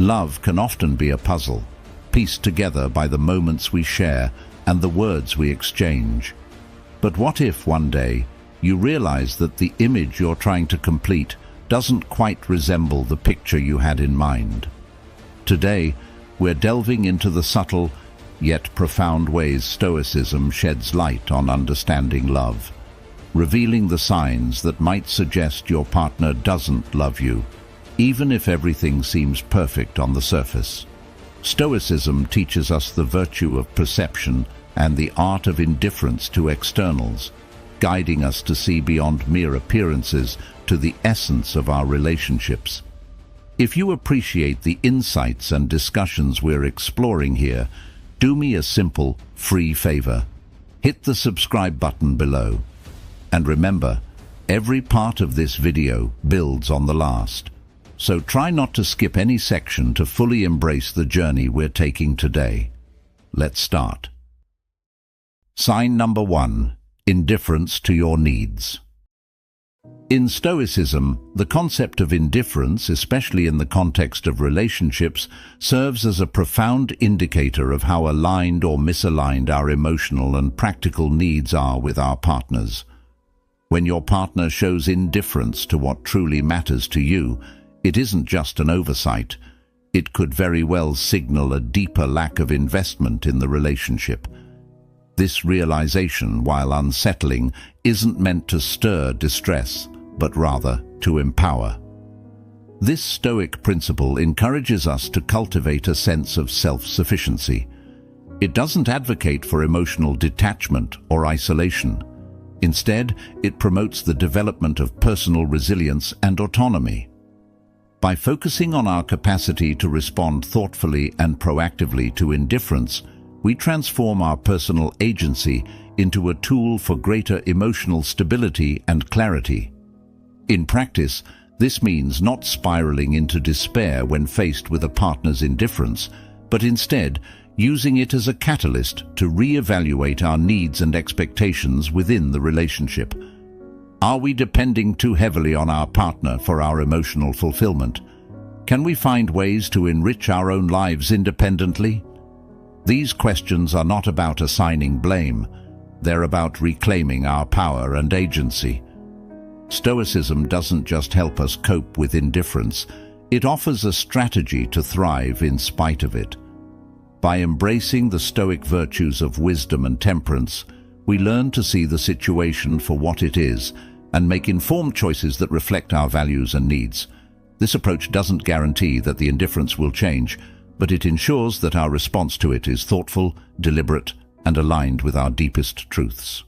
Love can often be a puzzle, pieced together by the moments we share and the words we exchange. But what if one day you realize that the image you're trying to complete doesn't quite resemble the picture you had in mind? Today, we're delving into the subtle yet profound ways Stoicism sheds light on understanding love, revealing the signs that might suggest your partner doesn't love you, even if everything seems perfect on the surface. Stoicism teaches us the virtue of perception and the art of indifference to externals, guiding us to see beyond mere appearances to the essence of our relationships. If you appreciate the insights and discussions we're exploring here, do me a simple, free favor. Hit the subscribe button below. And remember, every part of this video builds on the last. So try not to skip any section to fully embrace the journey we're taking today. Let's start. Sign number 1. Indifference to your needs. In Stoicism, the concept of indifference, especially in the context of relationships, serves as a profound indicator of how aligned or misaligned our emotional and practical needs are with our partners. When your partner shows indifference to what truly matters to you, it isn't just an oversight. It could very well signal a deeper lack of investment in the relationship. This realization, while unsettling, isn't meant to stir distress, but rather to empower. This Stoic principle encourages us to cultivate a sense of self-sufficiency. It doesn't advocate for emotional detachment or isolation. Instead, it promotes the development of personal resilience and autonomy. By focusing on our capacity to respond thoughtfully and proactively to indifference, we transform our personal agency into a tool for greater emotional stability and clarity. In practice, this means not spiraling into despair when faced with a partner's indifference, but instead using it as a catalyst to re-evaluate our needs and expectations within the relationship. Are we depending too heavily on our partner for our emotional fulfillment? Can we find ways to enrich our own lives independently? These questions are not about assigning blame. They're about reclaiming our power and agency. Stoicism doesn't just help us cope with indifference, it offers a strategy to thrive in spite of it. By embracing the Stoic virtues of wisdom and temperance, we learn to see the situation for what it is and make informed choices that reflect our values and needs. This approach doesn't guarantee that the indifference will change, but it ensures that our response to it is thoughtful, deliberate, and aligned with our deepest truths.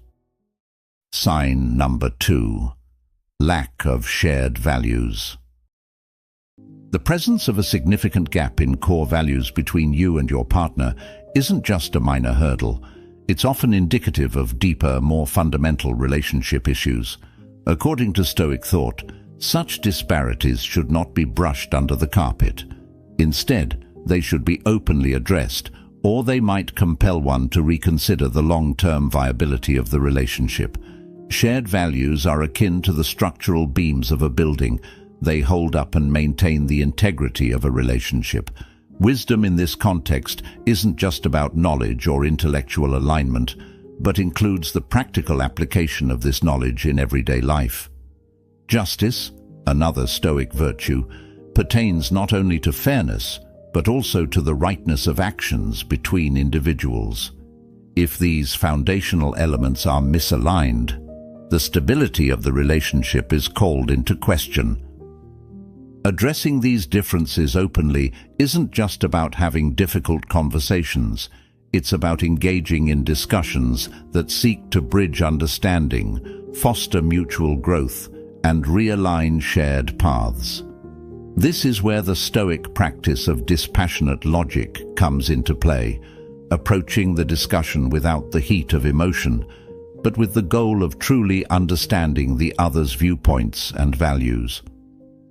Sign number 2. Lack of shared values. The presence of a significant gap in core values between you and your partner isn't just a minor hurdle. It's often indicative of deeper, more fundamental relationship issues. According to Stoic thought, such disparities should not be brushed under the carpet. Instead, they should be openly addressed, or they might compel one to reconsider the long-term viability of the relationship. Shared values are akin to the structural beams of a building. They hold up and maintain the integrity of a relationship. Wisdom in this context isn't just about knowledge or intellectual alignment, but includes the practical application of this knowledge in everyday life. Justice, another Stoic virtue, pertains not only to fairness, but also to the rightness of actions between individuals. If these foundational elements are misaligned, the stability of the relationship is called into question. Addressing these differences openly isn't just about having difficult conversations. It's about engaging in discussions that seek to bridge understanding, foster mutual growth, and realign shared paths. This is where the Stoic practice of dispassionate logic comes into play, approaching the discussion without the heat of emotion, but with the goal of truly understanding the other's viewpoints and values.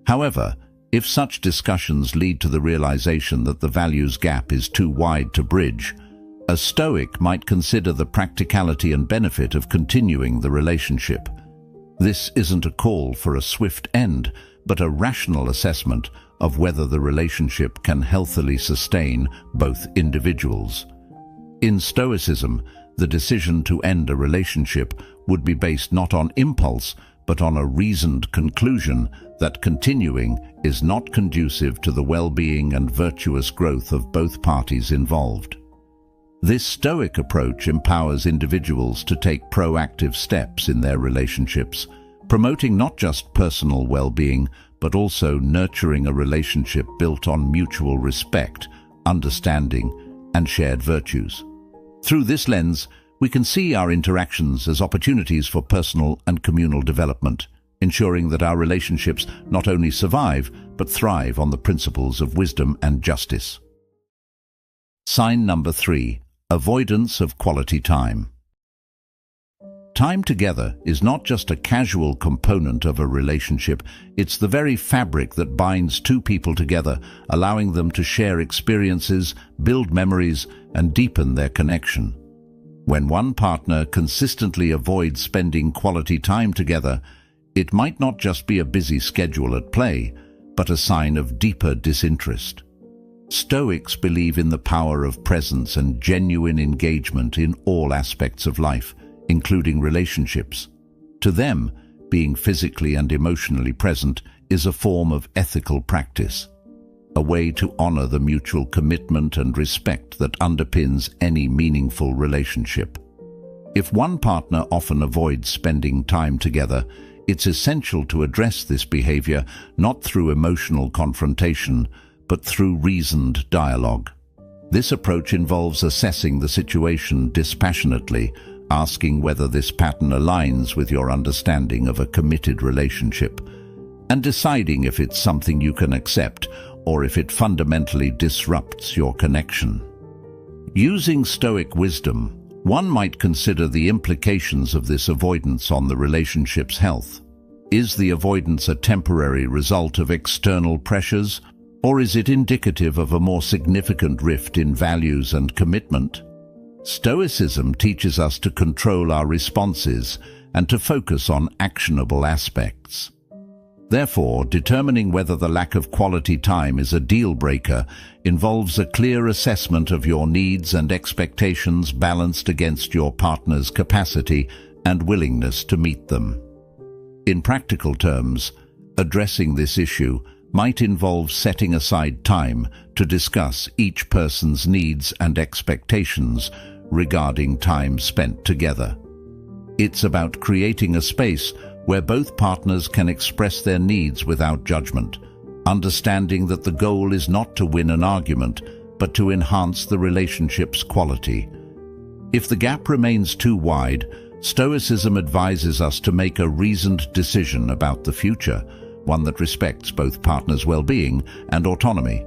However, if such discussions lead to the realization that the values gap is too wide to bridge, a Stoic might consider the practicality and benefit of continuing the relationship. This isn't a call for a swift end, but a rational assessment of whether the relationship can healthily sustain both individuals. In Stoicism, the decision to end a relationship would be based not on impulse, but on a reasoned conclusion that continuing is not conducive to the well-being and virtuous growth of both parties involved. This Stoic approach empowers individuals to take proactive steps in their relationships, promoting not just personal well-being, but also nurturing a relationship built on mutual respect, understanding, and shared virtues. Through this lens, we can see our interactions as opportunities for personal and communal development, ensuring that our relationships not only survive, but thrive on the principles of wisdom and justice. Sign number 3. Avoidance of quality time. Time together is not just a casual component of a relationship, it's the very fabric that binds two people together, allowing them to share experiences, build memories, and deepen their connection. When one partner consistently avoids spending quality time together, it might not just be a busy schedule at play, but a sign of deeper disinterest. Stoics believe in the power of presence and genuine engagement in all aspects of life, including relationships. To them, being physically and emotionally present is a form of ethical practice, a way to honor the mutual commitment and respect that underpins any meaningful relationship. If one partner often avoids spending time together, it's essential to address this behavior not through emotional confrontation, but through reasoned dialogue. This approach involves assessing the situation dispassionately, asking whether this pattern aligns with your understanding of a committed relationship, and deciding if it's something you can accept or if it fundamentally disrupts your connection. Using Stoic wisdom, one might consider the implications of this avoidance on the relationship's health. Is the avoidance a temporary result of external pressures, or is it indicative of a more significant rift in values and commitment? Stoicism teaches us to control our responses and to focus on actionable aspects. Therefore, determining whether the lack of quality time is a deal breaker involves a clear assessment of your needs and expectations balanced against your partner's capacity and willingness to meet them. In practical terms, addressing this issue might involve setting aside time to discuss each person's needs and expectations regarding time spent together. It's about creating a space where both partners can express their needs without judgment, understanding that the goal is not to win an argument, but to enhance the relationship's quality. If the gap remains too wide, Stoicism advises us to make a reasoned decision about the future, one that respects both partners' well-being and autonomy.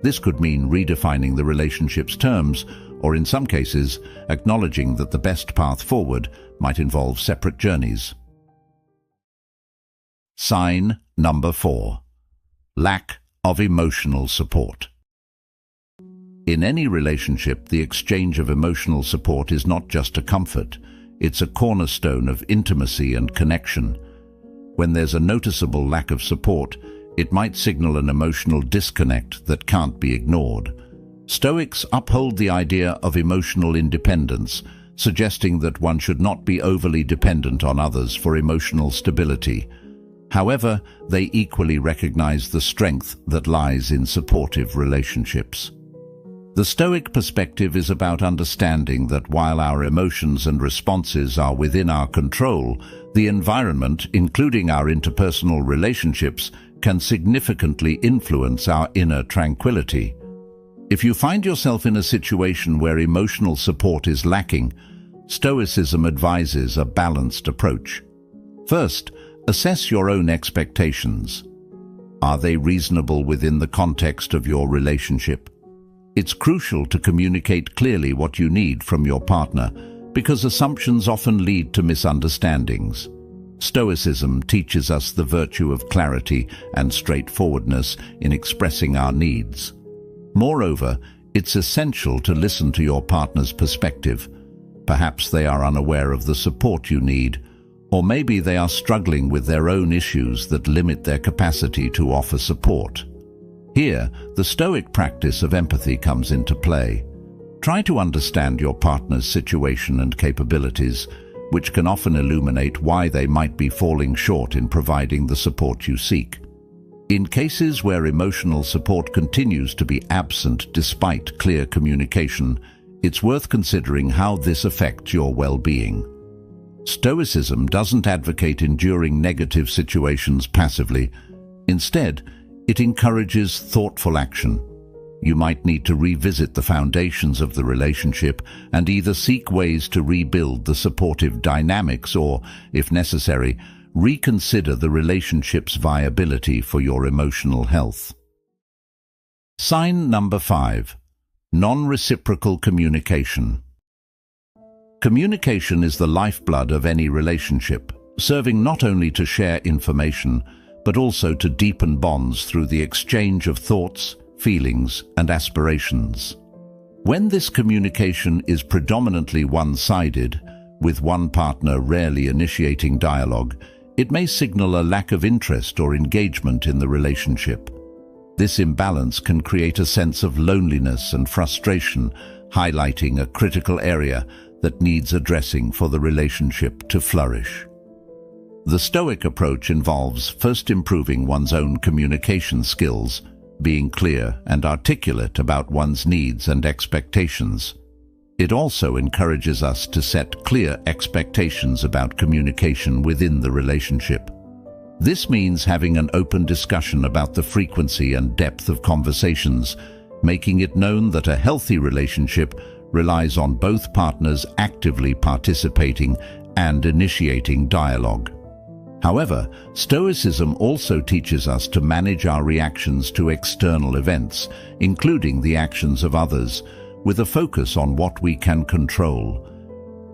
This could mean redefining the relationship's terms, or in some cases, acknowledging that the best path forward might involve separate journeys. Sign number 4. Lack of emotional support. In any relationship, the exchange of emotional support is not just a comfort, it's a cornerstone of intimacy and connection. When there's a noticeable lack of support, it might signal an emotional disconnect that can't be ignored. Stoics uphold the idea of emotional independence, suggesting that one should not be overly dependent on others for emotional stability. However, they equally recognize the strength that lies in supportive relationships. The Stoic perspective is about understanding that while our emotions and responses are within our control, the environment, including our interpersonal relationships, can significantly influence our inner tranquility. If you find yourself in a situation where emotional support is lacking, Stoicism advises a balanced approach. First, assess your own expectations. Are they reasonable within the context of your relationship? It's crucial to communicate clearly what you need from your partner, because assumptions often lead to misunderstandings. Stoicism teaches us the virtue of clarity and straightforwardness in expressing our needs. Moreover, it's essential to listen to your partner's perspective. Perhaps they are unaware of the support you need, Or maybe they are struggling with their own issues that limit their capacity to offer support. Here, the Stoic practice of empathy comes into play. Try to understand your partner's situation and capabilities, which can often illuminate why they might be falling short in providing the support you seek. In cases where emotional support continues to be absent despite clear communication, it's worth considering how this affects your well-being. Stoicism doesn't advocate enduring negative situations passively. Instead, it encourages thoughtful action. You might need to revisit the foundations of the relationship and either seek ways to rebuild the supportive dynamics or, if necessary, reconsider the relationship's viability for your emotional health. Sign number 5. Non-reciprocal communication. Communication is the lifeblood of any relationship, serving not only to share information, but also to deepen bonds through the exchange of thoughts, feelings, and aspirations. When this communication is predominantly one-sided, with one partner rarely initiating dialogue, it may signal a lack of interest or engagement in the relationship. This imbalance can create a sense of loneliness and frustration, highlighting a critical area that needs addressing for the relationship to flourish. The Stoic approach involves first improving one's own communication skills, being clear and articulate about one's needs and expectations. It also encourages us to set clear expectations about communication within the relationship. This means having an open discussion about the frequency and depth of conversations, making it known that a healthy relationship relies on both partners actively participating and initiating dialogue. However, Stoicism also teaches us to manage our reactions to external events, including the actions of others, with a focus on what we can control.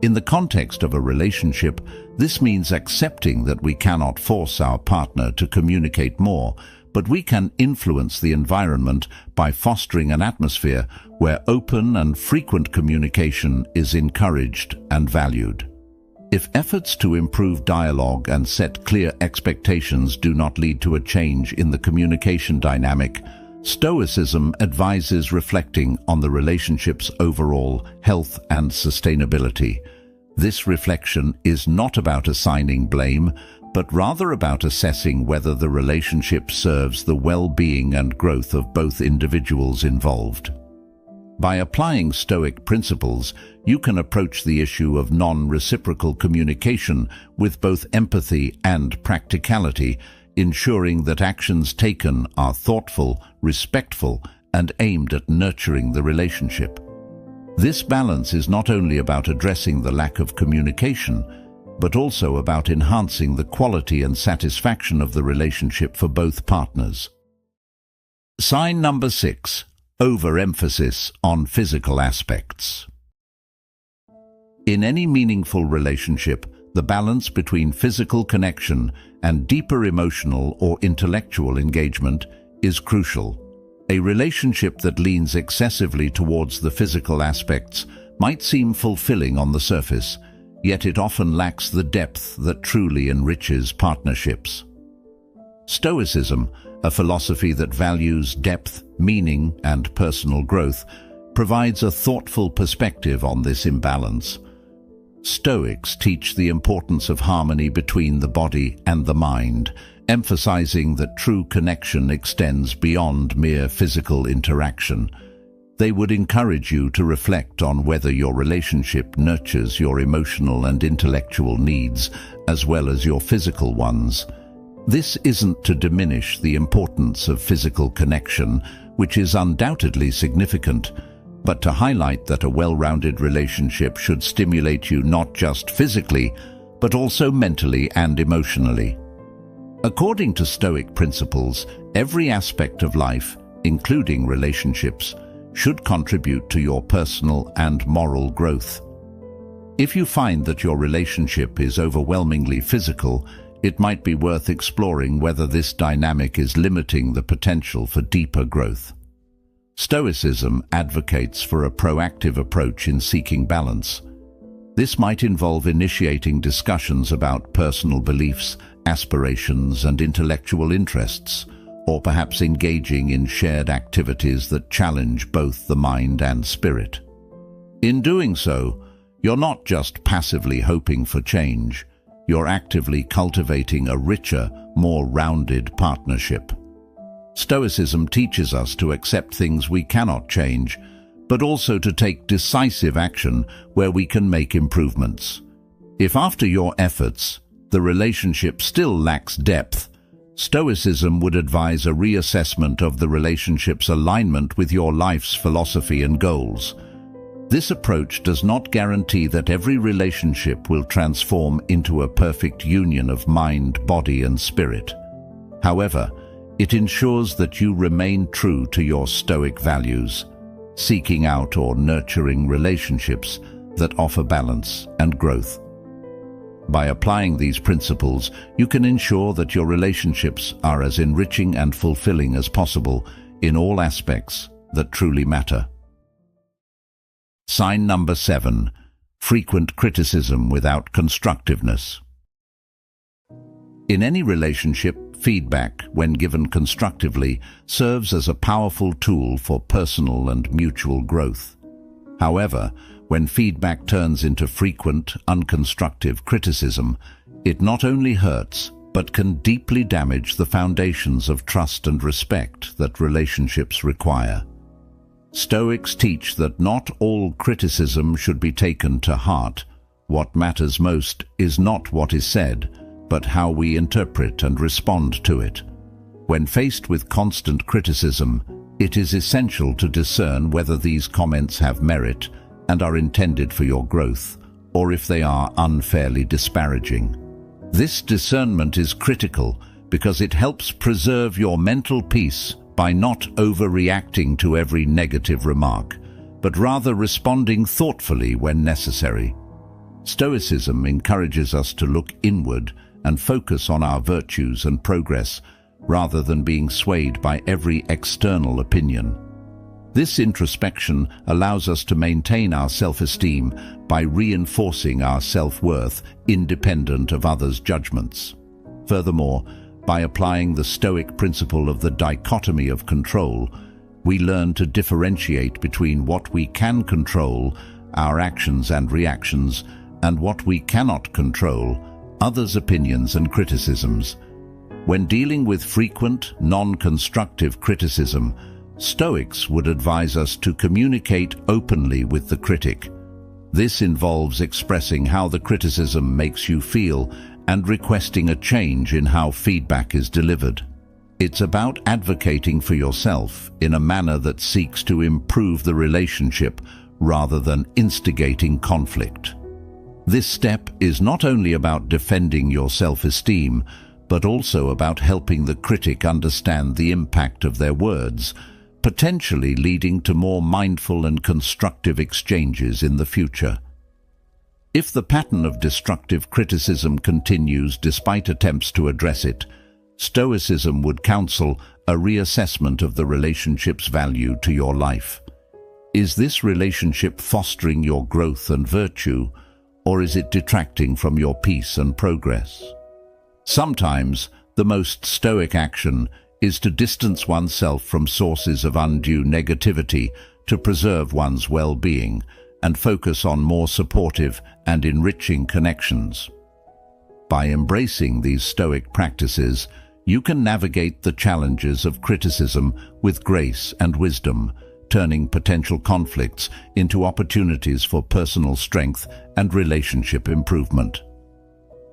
In the context of a relationship, this means accepting that we cannot force our partner to communicate more, but we can influence the environment by fostering an atmosphere where open and frequent communication is encouraged and valued. If efforts to improve dialogue and set clear expectations do not lead to a change in the communication dynamic, Stoicism advises reflecting on the relationship's overall health and sustainability. This reflection is not about assigning blame, but rather about assessing whether the relationship serves the well-being and growth of both individuals involved. By applying Stoic principles, you can approach the issue of non-reciprocal communication with both empathy and practicality, ensuring that actions taken are thoughtful, respectful, and aimed at nurturing the relationship. This balance is not only about addressing the lack of communication, but also about enhancing the quality and satisfaction of the relationship for both partners. Sign number 6. Overemphasis on physical aspects. In any meaningful relationship, the balance between physical connection and deeper emotional or intellectual engagement is crucial. A relationship that leans excessively towards the physical aspects might seem fulfilling on the surface, yet it often lacks the depth that truly enriches partnerships. Stoicism, a philosophy that values depth, meaning, and personal growth, provides a thoughtful perspective on this imbalance. Stoics teach the importance of harmony between the body and the mind, emphasizing that true connection extends beyond mere physical interaction. They would encourage you to reflect on whether your relationship nurtures your emotional and intellectual needs, as well as your physical ones. This isn't to diminish the importance of physical connection, which is undoubtedly significant, but to highlight that a well-rounded relationship should stimulate you not just physically, but also mentally and emotionally. According to Stoic principles, every aspect of life, including relationships, should contribute to your personal and moral growth. If you find that your relationship is overwhelmingly physical, it might be worth exploring whether this dynamic is limiting the potential for deeper growth. Stoicism advocates for a proactive approach in seeking balance. This might involve initiating discussions about personal beliefs, aspirations, and intellectual interests, or perhaps engaging in shared activities that challenge both the mind and spirit. In doing so, you're not just passively hoping for change, you're actively cultivating a richer, more rounded partnership. Stoicism teaches us to accept things we cannot change, but also to take decisive action where we can make improvements. If after your efforts, the relationship still lacks depth, Stoicism would advise a reassessment of the relationship's alignment with your life's philosophy and goals. This approach does not guarantee that every relationship will transform into a perfect union of mind, body, and spirit. However, it ensures that you remain true to your Stoic values, seeking out or nurturing relationships that offer balance and growth. By applying these principles, you can ensure that your relationships are as enriching and fulfilling as possible in all aspects that truly matter. Sign number 7. Frequent criticism without constructiveness. In any relationship, feedback, when given constructively, serves as a powerful tool for personal and mutual growth. However, when feedback turns into frequent, unconstructive criticism, it not only hurts, but can deeply damage the foundations of trust and respect that relationships require. Stoics teach that not all criticism should be taken to heart. What matters most is not what is said, but how we interpret and respond to it. When faced with constant criticism, it is essential to discern whether these comments have merit and are intended for your growth, or if they are unfairly disparaging. This discernment is critical because it helps preserve your mental peace by not overreacting to every negative remark, but rather responding thoughtfully when necessary. Stoicism encourages us to look inward and focus on our virtues and progress, rather than being swayed by every external opinion. This introspection allows us to maintain our self-esteem by reinforcing our self-worth independent of others' judgments. Furthermore, by applying the Stoic principle of the dichotomy of control, we learn to differentiate between what we can control, our actions and reactions, and what we cannot control, others' opinions and criticisms. When dealing with frequent, non-constructive criticism, Stoics would advise us to communicate openly with the critic. This involves expressing how the criticism makes you feel and requesting a change in how feedback is delivered. It's about advocating for yourself in a manner that seeks to improve the relationship rather than instigating conflict. This step is not only about defending your self-esteem, but also about helping the critic understand the impact of their words, potentially leading to more mindful and constructive exchanges in the future. If the pattern of destructive criticism continues despite attempts to address it, Stoicism would counsel a reassessment of the relationship's value to your life. Is this relationship fostering your growth and virtue, or is it detracting from your peace and progress? Sometimes, the most Stoic action is to distance oneself from sources of undue negativity to preserve one's well-being and focus on more supportive and enriching connections. By embracing these Stoic practices, you can navigate the challenges of criticism with grace and wisdom, turning potential conflicts into opportunities for personal strength and relationship improvement.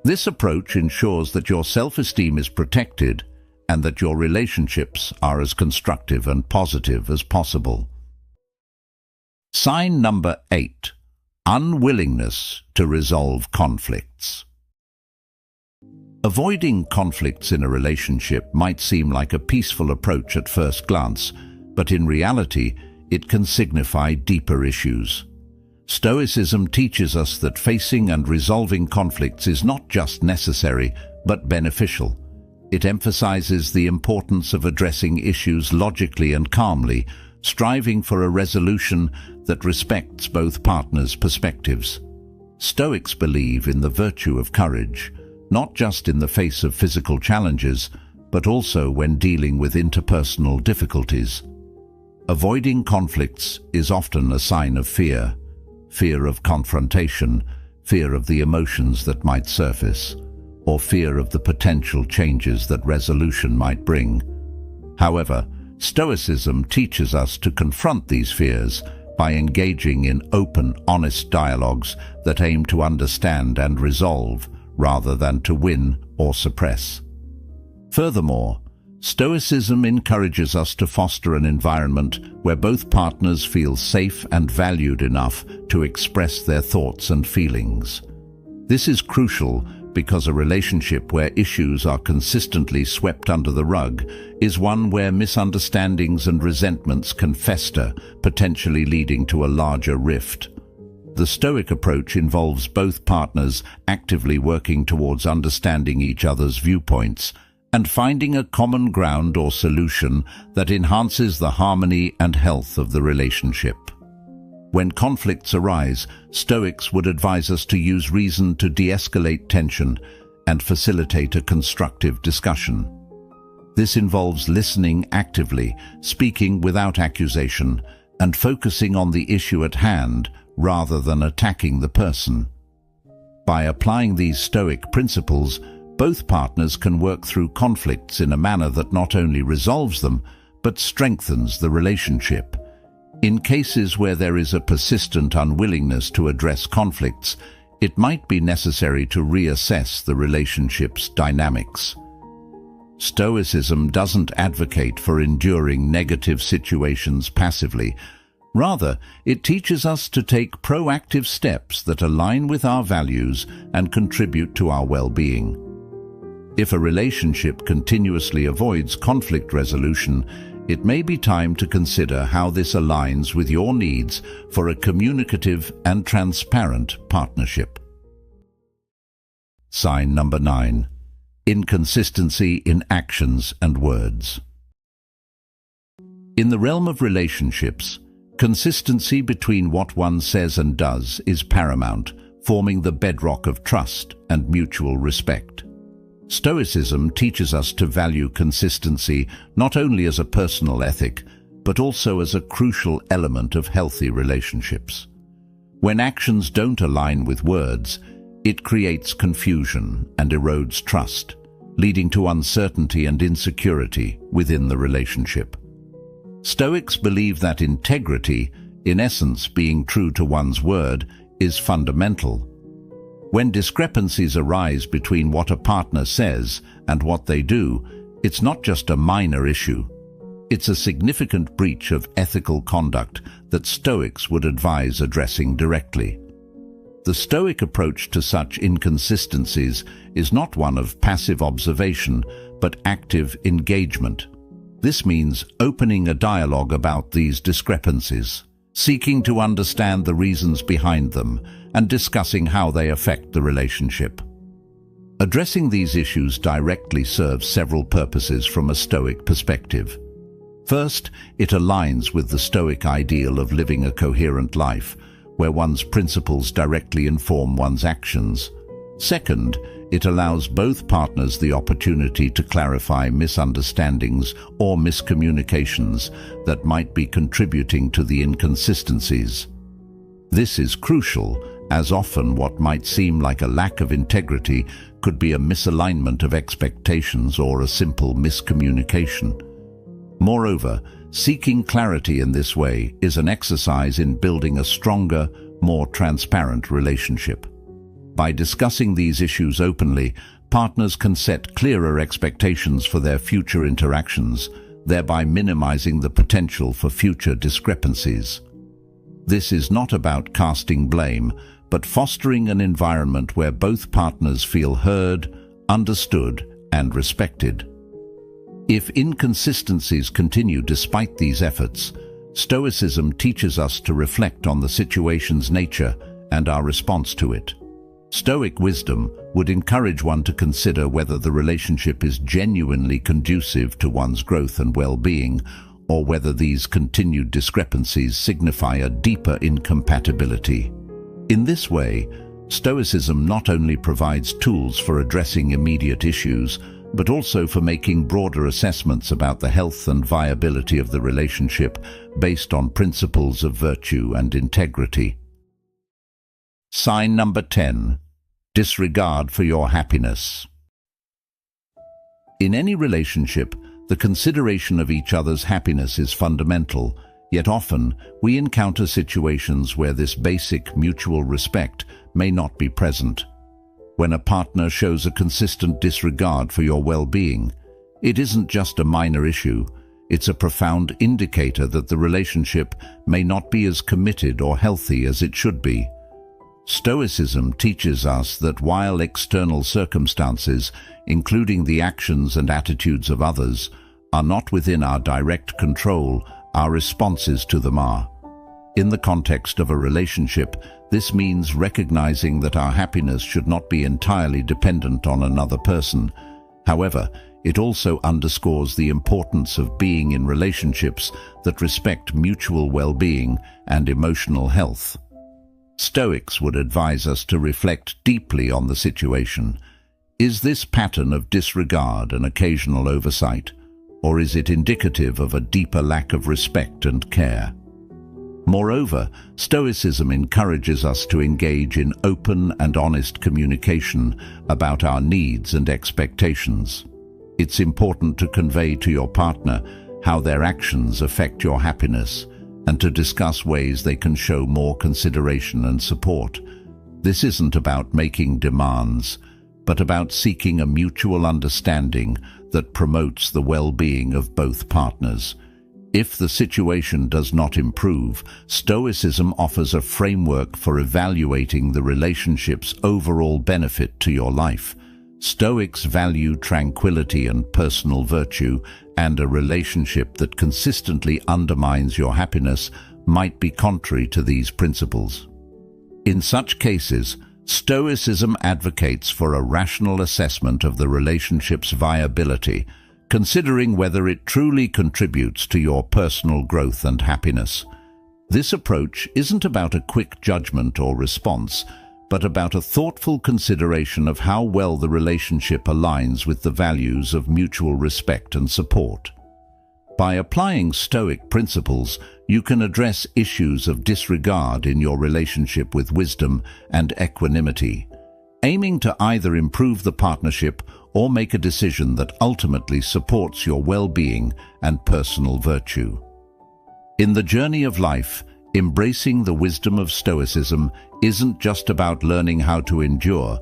This approach ensures that your self-esteem is protected and that your relationships are as constructive and positive as possible. Sign number 8. Unwillingness to resolve conflicts. Avoiding conflicts in a relationship might seem like a peaceful approach at first glance, but in reality, it can signify deeper issues. Stoicism teaches us that facing and resolving conflicts is not just necessary, but beneficial. It emphasizes the importance of addressing issues logically and calmly, striving for a resolution that respects both partners' perspectives. Stoics believe in the virtue of courage, not just in the face of physical challenges, but also when dealing with interpersonal difficulties. Avoiding conflicts is often a sign of fear of confrontation, fear of the emotions that might surface, or fear of the potential changes that resolution might bring. However, Stoicism teaches us to confront these fears by engaging in open, honest dialogues that aim to understand and resolve, rather than to win or suppress. Furthermore, Stoicism encourages us to foster an environment where both partners feel safe and valued enough to express their thoughts and feelings. This is crucial because a relationship where issues are consistently swept under the rug is one where misunderstandings and resentments can fester, potentially leading to a larger rift. The Stoic approach involves both partners actively working towards understanding each other's viewpoints and finding a common ground or solution that enhances the harmony and health of the relationship. When conflicts arise, Stoics would advise us to use reason to de-escalate tension and facilitate a constructive discussion. This involves listening actively, speaking without accusation, and focusing on the issue at hand rather than attacking the person. By applying these Stoic principles, both partners can work through conflicts in a manner that not only resolves them, but strengthens the relationship. In cases where there is a persistent unwillingness to address conflicts, it might be necessary to reassess the relationship's dynamics. Stoicism doesn't advocate for enduring negative situations passively. Rather, it teaches us to take proactive steps that align with our values and contribute to our well-being. If a relationship continuously avoids conflict resolution, it may be time to consider how this aligns with your needs for a communicative and transparent partnership. Sign number 9. Inconsistency in actions and words. In the realm of relationships, consistency between what one says and does is paramount, forming the bedrock of trust and mutual respect. Stoicism teaches us to value consistency not only as a personal ethic, but also as a crucial element of healthy relationships. When actions don't align with words, it creates confusion and erodes trust, leading to uncertainty and insecurity within the relationship. Stoics believe that integrity, in essence being true to one's word, is fundamental. When discrepancies arise between what a partner says and what they do, it's not just a minor issue. It's a significant breach of ethical conduct that Stoics would advise addressing directly. The Stoic approach to such inconsistencies is not one of passive observation, but active engagement. This means opening a dialogue about these discrepancies, seeking to understand the reasons behind them, and discussing how they affect the relationship. Addressing these issues directly serves several purposes from a Stoic perspective. First, it aligns with the Stoic ideal of living a coherent life, where one's principles directly inform one's actions. Second, it allows both partners the opportunity to clarify misunderstandings or miscommunications that might be contributing to the inconsistencies. This is crucial, as often what might seem like a lack of integrity could be a misalignment of expectations or a simple miscommunication. Moreover, seeking clarity in this way is an exercise in building a stronger, more transparent relationship. By discussing these issues openly, partners can set clearer expectations for their future interactions, thereby minimizing the potential for future discrepancies. This is not about casting blame, but fostering an environment where both partners feel heard, understood, and respected. If inconsistencies continue despite these efforts, Stoicism teaches us to reflect on the situation's nature and our response to it. Stoic wisdom would encourage one to consider whether the relationship is genuinely conducive to one's growth and well-being, or whether these continued discrepancies signify a deeper incompatibility. In this way, Stoicism not only provides tools for addressing immediate issues, but also for making broader assessments about the health and viability of the relationship based on principles of virtue and integrity. Sign number 10. Disregard for your happiness. In any relationship, the consideration of each other's happiness is fundamental, yet often we encounter situations where this basic mutual respect may not be present. When a partner shows a consistent disregard for your well-being, it isn't just a minor issue, it's a profound indicator that the relationship may not be as committed or healthy as it should be. Stoicism teaches us that while external circumstances, including the actions and attitudes of others, are not within our direct control, our responses to them are. In the context of a relationship, this means recognizing that our happiness should not be entirely dependent on another person. However, it also underscores the importance of being in relationships that respect mutual well-being and emotional health. Stoics would advise us to reflect deeply on the situation. Is this pattern of disregard an occasional oversight, or is it indicative of a deeper lack of respect and care? Moreover, Stoicism encourages us to engage in open and honest communication about our needs and expectations. It's important to convey to your partner how their actions affect your happiness and to discuss ways they can show more consideration and support. This isn't about making demands, but about seeking a mutual understanding that promotes the well-being of both partners. If the situation does not improve, Stoicism offers a framework for evaluating the relationship's overall benefit to your life. Stoics value tranquility and personal virtue, and a relationship that consistently undermines your happiness might be contrary to these principles. In such cases, Stoicism advocates for a rational assessment of the relationship's viability, considering whether it truly contributes to your personal growth and happiness. This approach isn't about a quick judgment or response, but about a thoughtful consideration of how well the relationship aligns with the values of mutual respect and support. By applying Stoic principles, you can address issues of disregard in your relationship with wisdom and equanimity, aiming to either improve the partnership or make a decision that ultimately supports your well-being and personal virtue. In the journey of life, embracing the wisdom of Stoicism isn't just about learning how to endure,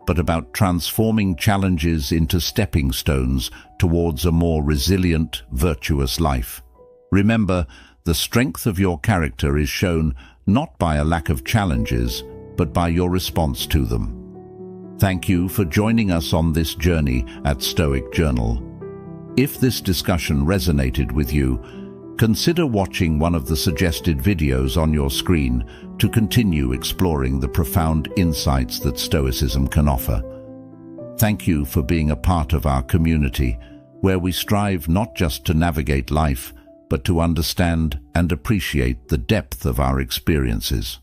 but about transforming challenges into stepping stones towards a more resilient, virtuous life. Remember, the strength of your character is shown not by a lack of challenges, but by your response to them. Thank you for joining us on this journey at Stoic Journal. If this discussion resonated with you, consider watching one of the suggested videos on your screen to continue exploring the profound insights that Stoicism can offer. Thank you for being a part of our community, where we strive not just to navigate life, but to understand and appreciate the depth of our experiences.